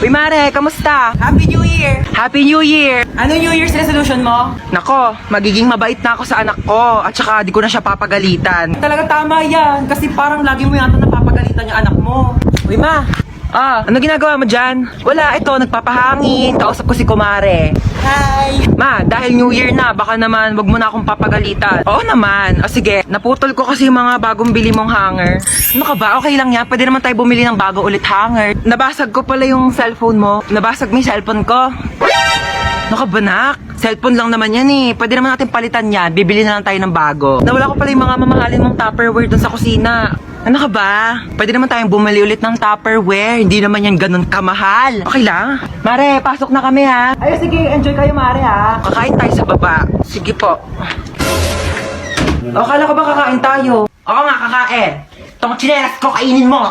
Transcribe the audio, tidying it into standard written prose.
Uy Mare, kamusta? Happy New Year! Happy New Year! Ano New Year's resolution mo? Nako, magiging mabait na ako sa anak ko at saka di ko na siya papagalitan. Talaga tama yan, kasi parang lagi mo yata napapagalitan yung anak mo. Uy Ma, ano ginagawa mo dyan? Wala, ito, nagpapahangin. Kausap ko si Kumare. Hi! Ma, dahil New Year na, baka naman wag mo na akong papagalitan. Oo naman. O sige, naputol ko kasi yung mga bagong bili mong hanger. Ano ka ba? Okay lang yan. Pwede naman tayo bumili ng bago ulit hanger. Nabasag ko pala yung cellphone mo. Nabasag mo yung cellphone ko. Ano ka ba, nak? Cellphone lang naman yan eh. Pwede naman natin palitan yan. Bibili na lang tayo ng bago. Nawala ko pala yung mga mamahalin mong Tupperware dun sa kusina. Ano ka ba? Pwede naman tayong bumili ulit ng Tupperware. Hindi naman yan ganun kamahal. Okay lang? Mare, pasok na kami ha. Ay, sige, enjoy kayo, Mare, ha? Kakain tayo sa baba. Sige po. O, kala ko ba kakain tayo? Oo nga, kakain. Itong tsinelas ko, kainin mo.